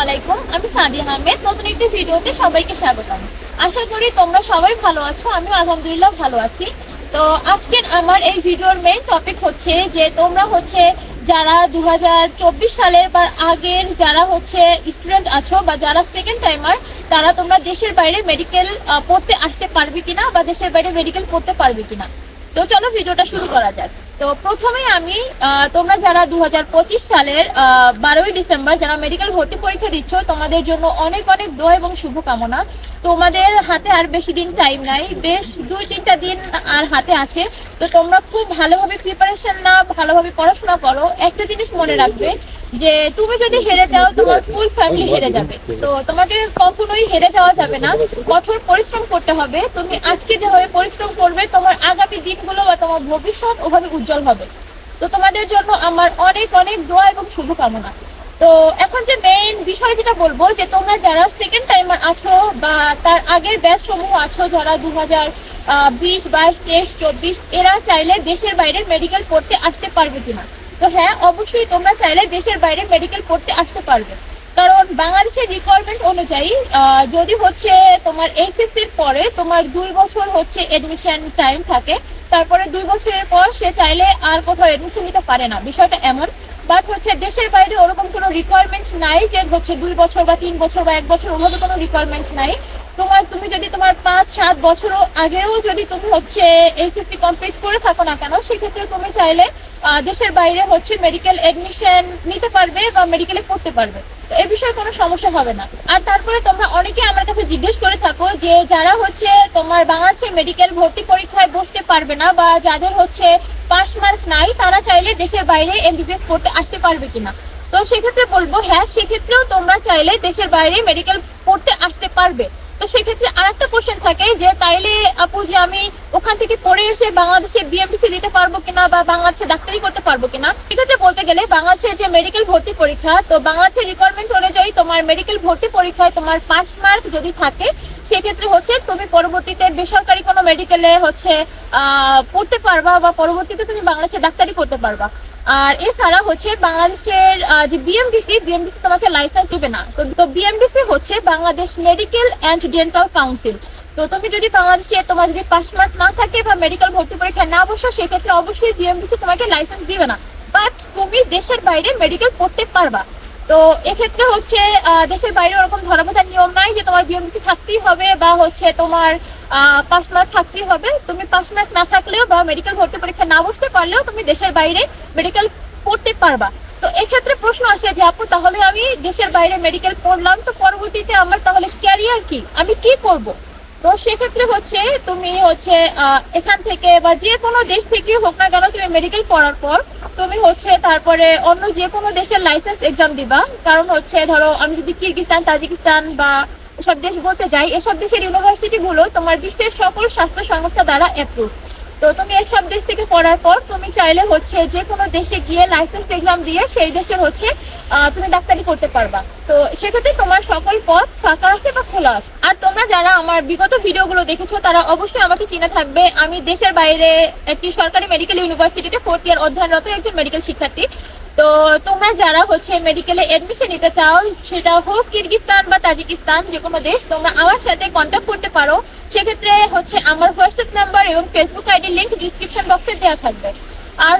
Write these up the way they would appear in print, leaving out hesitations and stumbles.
আলাইকুম, আমি সাদিয়া আহমেদ। নতুন একটি ভিডিওতে সবাইকে স্বাগতম। আশা করি তোমরা সবাই ভালো আছো, আমিও আলহামদুলিল্লাহ ভালো আছি। তো আজকের আমার এই ভিডিওর মেইন টপিক হচ্ছে যে তোমরা যারা 2024 সালের বা আগের যারা স্টুডেন্ট আছো বা যারা সেকেন্ড টাইমার, তারা তোমরা দেশের বাইরে মেডিকেল পড়তে আসতে পারবে কিনা বা দেশের বাইরে মেডিকেল পড়তে পারবে কিনা। তো চলো ভিডিওটা শুরু করা যাক। তো প্রথমে আমি তোমরা যারা 2025 সালের 12ই ডিসেম্বর যারা মেডিকেল ভর্তি পরীক্ষা দিচ্ছ, তোমাদের জন্য অনেক অনেক দোয়া এবং শুভকামনা। তোমাদের হাতে আর বেশি দিন টাইম নাই, বেশ 2-3টা দিন আর হাতে আছে। তো তোমরা খুব ভালোভাবে প্রিপারেশন নাও, ভালোভাবে পড়াশোনা করো। একটা জিনিস মনে রাখবে যে তুমি যদি হেরে যাও, তোমার ফুল ফ্যামিলি হেরে যাবে। তো তোমাকে কখনোই হেরে যাওয়া যাবে না, কঠোর পরিশ্রম করতে হবে। তুমি আজকে যেভাবে পরিশ্রম করবে, তোমার আগামী দিনগুলো বা তোমার ভবিষ্যৎ ওভাবে উজ্জ্বল হবে। তো তোমাদের জন্য আমার অনেক অনেক দোয়া এবং শুভকামনা। তো এখন যে মেইন বিষয় যেটা বলবো, যে তোমরা যারা সেকেন্ড টাইমার আছো বা তার আগের ব্যাচ সমূহ আছো, যারা 2020, 22, 23, 24, এরা চাইলে দেশের বাইরে মেডিকেল পড়তে আসতে পারবে কিনা। তো হ্যাঁ, অবশ্যই তোমরা চাইলে দেশের বাইরে মেডিকেল পড়তে আসতে পারবে। কারণ বাংলাদেশের রিকোয়ারমেন্ট অনুযায়ী যদি তোমার এইচএসসির পরে তোমার 2 বছর এডমিশন টাইম থাকে, তারপরে 2 বছরের পর সে চাইলে আর কোথাও এডমিশন নিতে পারে না, বিষয়টা এমন। বাট দেশের বাইরে ওরকম কোনো রিকোয়ারমেন্ট নাই যে 2 বছর বা 3 বছর বা 1 বছর, ওভাবে কোনো রিকোয়ারমেন্ট নাই। তুমি যদি তোমার 5-7 বছরও আগেও যদি তুমি এইচএসসি কমপ্লিট করে থাকো না কেন, সেক্ষেত্রে তুমি চাইলে দেশের বাইরে মেডিকেল এডমিশন নিতে পারবে বা মেডিকেলে পড়তে পারবে। তো এই বিষয়ে কোনো সমস্যা হবে না। আর তারপরে তোমরা অনেকে আমার কাছে জিজ্ঞেস করে থাকো যে যারা তোমার বাংলাদেশের মেডিকেল ভর্তি পরীক্ষায় বসতে পারবে না বা যাদের পাস মার্ক নাই, তারা চাইলে দেশের বাইরে এমবিবিএস পড়তে আসতে পারবে কিনা। তো সেক্ষেত্রে বলবো হ্যাঁ, সেক্ষেত্রেও তোমরা চাইলে দেশের বাইরে মেডিকেল পড়তে আসতে পারবে। তো সেক্ষেত্রে আর একটা কোশ্চেন থাকে যে তাইলে আপু, যে আমি ওখান থেকে পড়ে এসে বাংলাদেশে বিএমডিসি দিতে পারবো কিনা বা বাংলাদেশে ডাক্তারি করতে পারবো কিনা। সেক্ষেত্রে বলতে গেলে বাংলাদেশের যে মেডিকেল ভর্তি পরীক্ষা, তো বাংলাদেশের রিকোয়ারমেন্ট অনুযায়ী তোমার মেডিকেল ভর্তি পরীক্ষায় তোমার পাস মার্ক যদি থাকে, সেক্ষেত্রে তুমি পরবর্তীতে বেসরকারি কোনো মেডিকেলে পড়তে পারবা বা পরবর্তীতে তুমি বাংলাদেশে ডাক্তারি করতে পারবা। আর এছাড়া বাংলাদেশের যে বিএমডিসি তোমাকে লাইসেন্স দিবে না। তো BMDC Bangladesh medical and dental council. তো তুমি যদি বাংলাদেশে তোমার যদি পাস মার্ক না থাকে বা মেডিকেল ভর্তি পরীক্ষা না বসো, সেক্ষেত্রে অবশ্যই বিএমডিসি তোমাকে লাইসেন্স দিবে না। বাট তুমি দেশের বাইরে মেডিকেল পড়তে পারবা। তো এক্ষেত্রে দেশের বাইরে ওরকম ধরাবাঁধা নিয়ম নাই যে তোমার বিএমডিসি থাকতেই হবে বা তোমার পাস মার্ক থাকতেই হবে। তুমি পাস মার্ক না থাকলেও বা মেডিকেল ভর্তি পরীক্ষা না বসতে পারলেও তুমি দেশের বাইরে মেডিকেল পড়তে পারবা। তো এক্ষেত্রে প্রশ্ন আসে যে আপু, তাহলে আমি দেশের বাইরে মেডিকেল পড়লাম, তো পরবর্তীতে আমার তাহলে ক্যারিয়ার কি, আমি কি করব। তো সেক্ষেত্রে তুমি এখান থেকে বা যে কোনো দেশ থেকে হোক না কেন, তুমি মেডিকেল পড়ার পর তুমি তারপরে অন্য যে কোনো দেশের লাইসেন্স এক্সাম দিবা। কারণ ধরো আমি যদি কিরগিজস্তান, তাজিকিস্তান বা এসব দেশ বলতে যাই, এসব দেশের ইউনিভার্সিটিগুলো তোমার বিশ্বের সকল স্বাস্থ্য সংস্থা দ্বারা অ্যাপ্রুভ। তো তুমি এসব দেশ থেকে পড়ার পর তুমি চাইলে যে কোনো দেশে গিয়ে লাইসেন্স এক্সাম দিয়ে সেই দেশের তুমি ডাক্তারি করতে পারবা। তো সেক্ষেত্রে তোমার সকল পথ ফাঁকা আছে বা খোলা আছে। আর তোমরা যারা আমার বিগত ভিডিওগুলো দেখেছো, তারা অবশ্যই আমাকে চিনে থাকবে। আমি দেশের বাইরে একটি সরকারি মেডিকেল ইউনিভার্সিটিতে 4th ইয়ার অধ্যয়নরত একজন মেডিকেল শিক্ষার্থী। তো তোমরা যারা মেডিকেলে এডমিশন নিতে চাও, সেটা হোক কিরগিজস্তান বা তাজিকিস্তান, যে কোনো দেশ, তোমরা আমার সাথে কন্ট্যাক্ট করতে পারো। সেক্ষেত্রে আমার হোয়াটসঅ্যাপ নাম্বার এবং ফেসবুক আইডি লিঙ্ক ডিসক্রিপশন বক্সে দেওয়া থাকবে। আর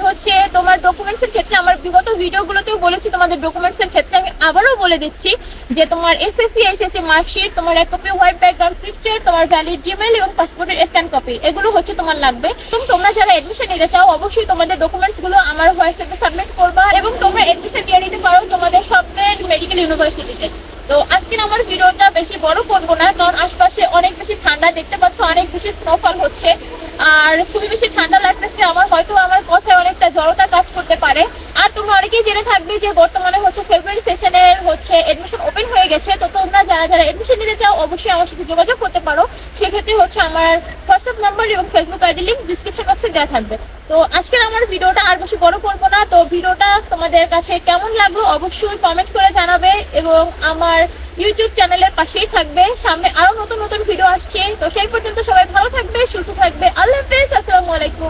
তোমার ডকুমেন্টসের ক্ষেত্রে আমার বিগত ভিডিওগুলোতেও বলেছি, তোমাদের ডকুমেন্টসের ক্ষেত্রে আমি আবারও বলে দিচ্ছি যে তোমার এসএসসি, এইচএসসি মার্কশিট, তোমার এক কপি হোয়াইট ব্যাকগ্রাউন্ড পিকচার, তোমার ভ্যালিড জিমেইল এবং পাসপোর্টের স্ক্যান কপি, এগুলো তোমার লাগবে। এবং তোমরা যারা এডমিশন নিতে চাও, অবশ্যই তোমাদের ডকুমেন্টসগুলো আমার হোয়াটসঅ্যাপে সাবমিট করবা এবং তোমরা এডমিশন নিয়ে নিতে পারো তোমাদের স্বপ্নের মেডিকেল ইউনিভার্সিটিতে। তো আজকের আমার ভিডিওটা বেশি বড় করবো না, কারণ আশপাশে অনেক বেশি ঠান্ডা, দেখতে পাচ্ছ অনেক বেশি স্নোফল হচ্ছে আর খুবই বেশি ঠান্ডা লাগতেছে। হয়তো আমার কথায় অনেকটা জড়তা কাজ করতে পারে। আর তোমরা অনেকেই জেনে থাকবে যে বর্তমানে ফেব্রুয়ারি সেশনের এডমিশন ওপেন হয়ে গেছে। তো তোমরা যারা যারা এডমিশন নিতে চাও, অবশ্যই আমার সাথে যোগাযোগ করতে পারো। সেক্ষেত্রে আমার হোয়াটসঅ্যাপ নাম্বার এবং ফেসবুক আইডি লিঙ্ক ডিসক্রিপশন বক্সে দেওয়া থাকবে। তো আজকের আমার ভিডিওটা আর বেশি বড় করবো না। তো ভিডিওটা তোমাদের কাছে কেমন লাগলো অবশ্যই কমেন্ট করে জানাবে এবং আমার ইউটিউব চ্যানেলের পাশেই থাকবে। সামনে আরো নতুন নতুন ভিডিও আসছে। তো সেই পর্যন্ত সবাই ভালো থাকবে, সুস্থ থাকবে। আল্লাহ হাফেজ, আসসালামু আলাইকুম।